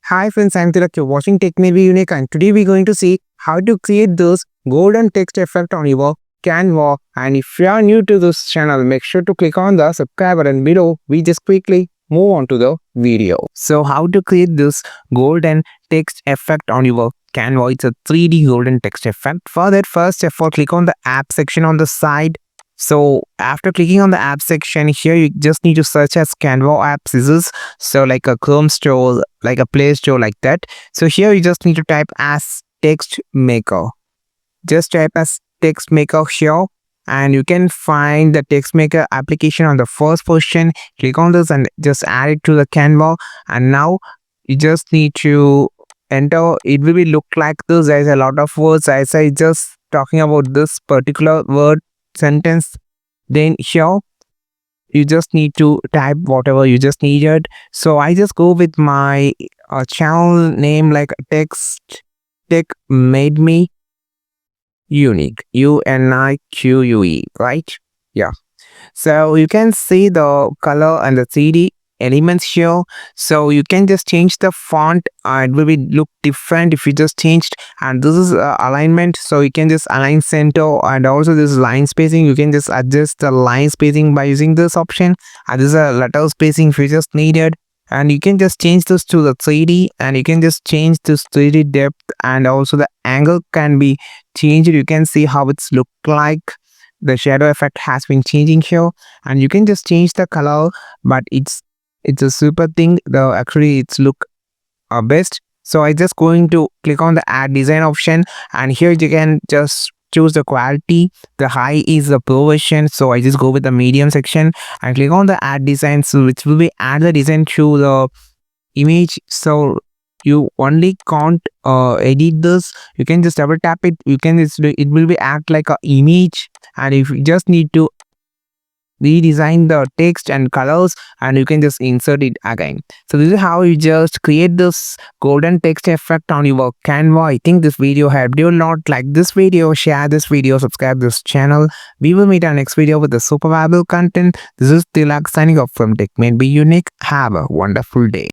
Hi friends, I'm Tilak. You're watching Tech Maybe Unique, and today we're going to see how to create this golden text effect on your Canva. And if you are new to this channel, make sure to click on the subscribe button below. We just quickly move on to the video. So how to create this golden text effect on your Canva? It's a 3D golden text effect. For that, first of all, click on the app section on the side. So after clicking on the app section here, you just need to search as Canva apps. This is so like a Chrome store, like a Play Store, like that. So here you just need to type as text maker. Just type as text maker here, and you can find the text maker application on the first position. Click on this and just add it to the Canva. And now you just need to enter. It will be look like this. There's a lot of words. As I just talking about this particular word sentence, then here you just need to type whatever you just needed. So I just go with my channel name, like text tech made me unique, UNIQUE, right? Yeah. So you can see the color and the 3D elements here. So you can just change the font. It will be look different if you just changed. And this is alignment, so you can just align center, and also this line spacing. You can just adjust the line spacing by using this option. And this is a letter spacing if you just needed. And you can just change this to the 3D, and you can just change this 3D depth, and also the angle can be changed. You can see how it's look like. The shadow effect has been changing here, and you can just change the color, but it's a super thing. The actually it's look best. So I just going to click on the add design option, and here you can just choose the quality. The high is the pro version, so I just go with the medium section and click on the add design, so which will be add the design to the image. So you only can't edit this. You can just double tap it. You can just it will be act like a image, and if you just need to redesign the text and colors, and you can just insert it again. So this is how you just create this golden text effect on your Canva. I think this video helped you a lot. Like this video, share this video, subscribe this channel. We will meet our next video with the super valuable content. This is Tilak signing off from Tech Made Be Unique. Have a wonderful day.